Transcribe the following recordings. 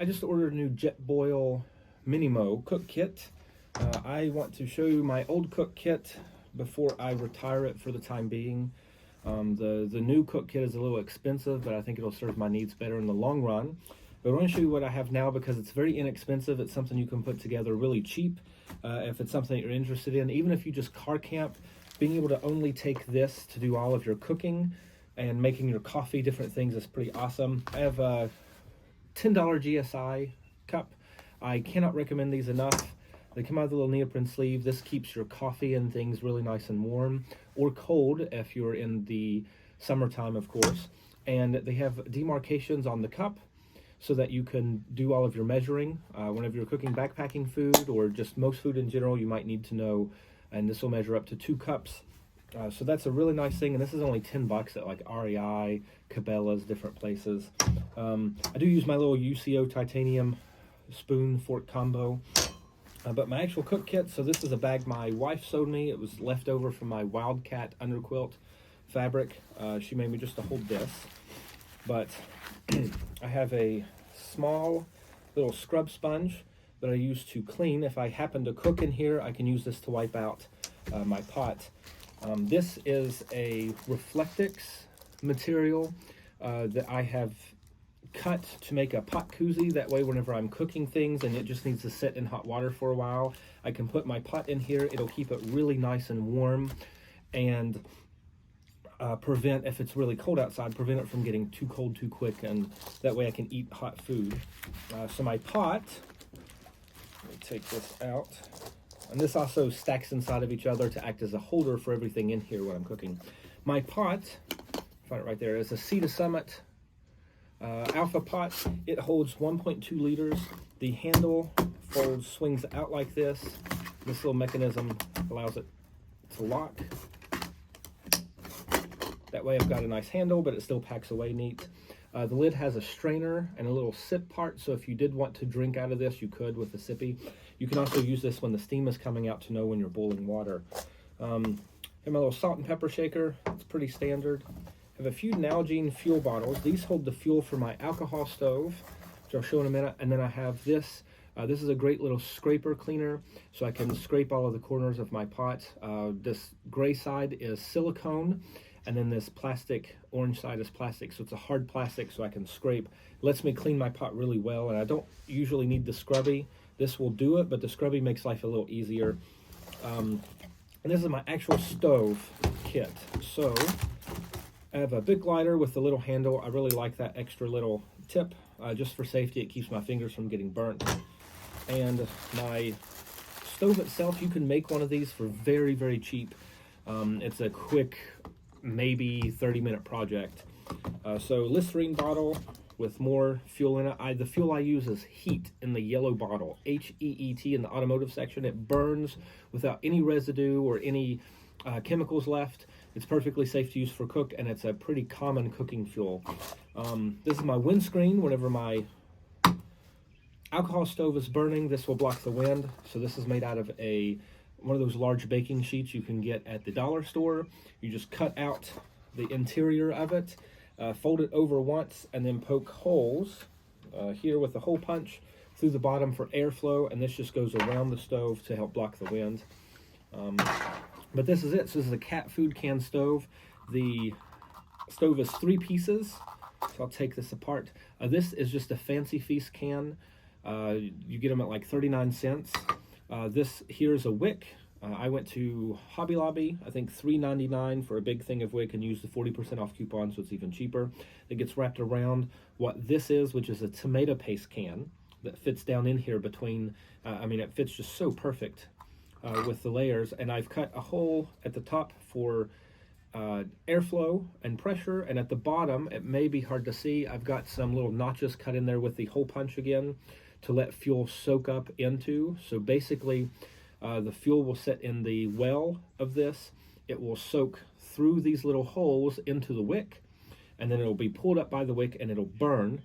just ordered a new Jetboil Minimo cook kit. I want to show you my old cook kit before I retire it for the time being. The new cook kit is a little expensive, but I think it'll serve my needs better in the long run. But I want to show you what I have now because it's very inexpensive. It's something you can put together really cheap if it's something that you're interested in. Even if you just car camp, being able to only take this to do all of your cooking and making your coffee, different things, is pretty awesome. I have a $10 GSI cup. I cannot recommend these enough. They come out of the little neoprene sleeve. This keeps your coffee and things really nice and warm, or cold if you're in the summertime, of course. And they have demarcations on the cup so that you can do all of your measuring. Whenever you're cooking backpacking food or just most food in general, you might need to know, and this will measure up to 2 cups. So that's a really nice thing, and this is only $10 at like REI, Cabela's, different places. I do use my little UCO titanium spoon fork combo. But my actual cook kit, so this is a bag my wife sewed me. It was left over from my Wildcat underquilt fabric. She made me just to hold this. But I have a small little scrub sponge that I use to clean. If I happen to cook in here, I can use this to wipe out my pot. This is a Reflectix material that I have cut to make a pot koozie. That way, whenever I'm cooking things and it just needs to sit in hot water for a while, I can put my pot in here. It'll keep it really nice and warm and prevent, if it's really cold outside, prevent it from getting too cold too quick, and that way I can eat hot food. So my pot, let me take this out. And this also stacks inside of each other to act as a holder for everything in here when I'm cooking. My pot, find it right there, is a Sea to Summit Alpha pot. It holds 1.2 liters. The handle swings out like this. This little mechanism allows it to lock. That way I've got a nice handle, but it still packs away neat. The lid has a strainer and a little sip part, so if you did want to drink out of this, you could with a sippy. You can also use this when the steam is coming out to know when you're boiling water. And my little salt and pepper shaker, it's pretty standard. I have a few Nalgene fuel bottles. These hold the fuel for my alcohol stove, which I'll show in a minute. And then I have this. This is a great little scraper cleaner, so I can scrape all of the corners of my pot. This gray side is silicone, and then this plastic, orange side is plastic, so it's a hard plastic, so I can scrape. It lets me clean my pot really well, and I don't usually need the scrubby. This will do it, but the scrubby makes life a little easier. And this is my actual stove kit. So I have a big lighter with the little handle. I really like that extra little tip. Just for safety, it keeps my fingers from getting burnt. And my stove itself, you can make one of these for very, very cheap. It's a quick, maybe 30-minute project. So Listerine bottle with more fuel in it. The fuel I use is HEET in the yellow bottle, H-E-E-T in the automotive section. It burns without any residue or any chemicals left. It's perfectly safe to use for cook, and it's a pretty common cooking fuel. This is my windscreen. Whenever my alcohol stove is burning, this will block the wind. So this is made out of one of those large baking sheets you can get at the dollar store. You just cut out the interior of it, fold it over once, and then poke holes here with a hole punch through the bottom for airflow, and this just goes around the stove to help block the wind. But this is it. So this is a cat food can stove. The stove is 3 pieces, so I'll take this apart. This is just a Fancy Feast can. You get them at like 39 cents. This here is a wick. I went to Hobby Lobby, I think $3.99 for a big thing of wick, and used the 40% off coupon, so it's even cheaper. It gets wrapped around what this is, which is a tomato paste can that fits down in here between, it fits just so perfect with the layers. And I've cut a hole at the top for airflow and pressure, and at the bottom, it may be hard to see, I've got some little notches cut in there with the hole punch again to let fuel soak up into. So basically, the fuel will sit in the well of this. It will soak through these little holes into the wick, and then it'll be pulled up by the wick and it'll burn.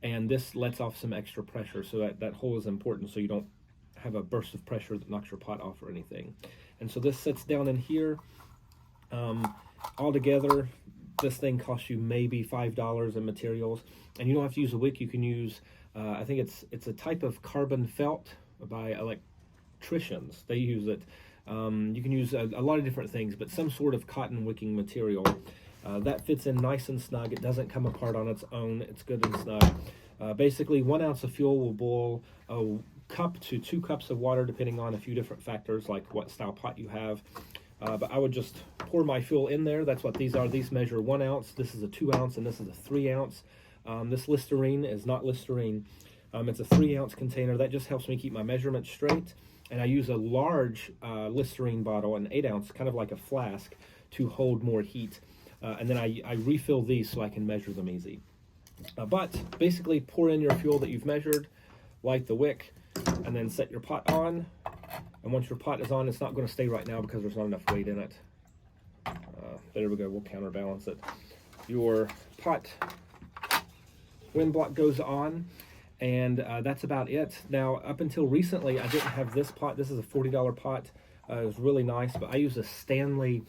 And this lets off some extra pressure, so that hole is important so you don't have a burst of pressure that knocks your pot off or anything. And so this sits down in here. Altogether, this thing costs you maybe $5 in materials, and you don't have to use a wick. You can use I think it's a type of carbon felt by electricians. They use it. You can use a lot of different things, but some sort of cotton wicking material. That fits in nice and snug. It doesn't come apart on its own. It's good and snug. Basically, 1 ounce of fuel will boil a cup to 2 cups of water, depending on a few different factors, like what style pot you have. But I would just pour my fuel in there. That's what these are. These measure 1 ounce. This is a 2 ounce, and this is a 3 ounce. This Listerine is not Listerine. It's a 3 ounce container. That just helps me keep my measurements straight. And I use a large Listerine bottle, an 8 ounce, kind of like a flask, to hold more heat. And then I refill these so I can measure them easy. But basically, pour in your fuel that you've measured, light the wick, and then set your pot on. And once your pot is on, it's not going to stay right now because there's not enough weight in it. There we go, we'll counterbalance it. Your pot wind block goes on, and that's about it. Now, up until recently, I didn't have this pot. This is a $40 pot. It was really nice, but I use a Stanley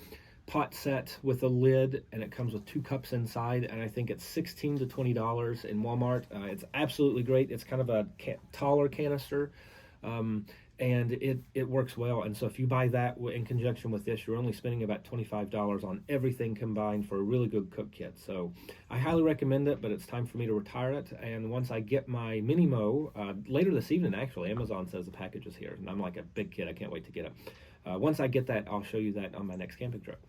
pot set with a lid, and it comes with 2 cups inside, and I think it's $16 to $20 in Walmart. It's absolutely great. It's kind of a taller canister, and it works well. And so if you buy that in conjunction with this, you're only spending about $25 on everything combined for a really good cook kit. So I highly recommend it, but it's time for me to retire it. And once I get my Minimo, later this evening actually, Amazon says the package is here, and I'm like a big kid, I can't wait to get it. Once I get that, I'll show you that on my next camping trip.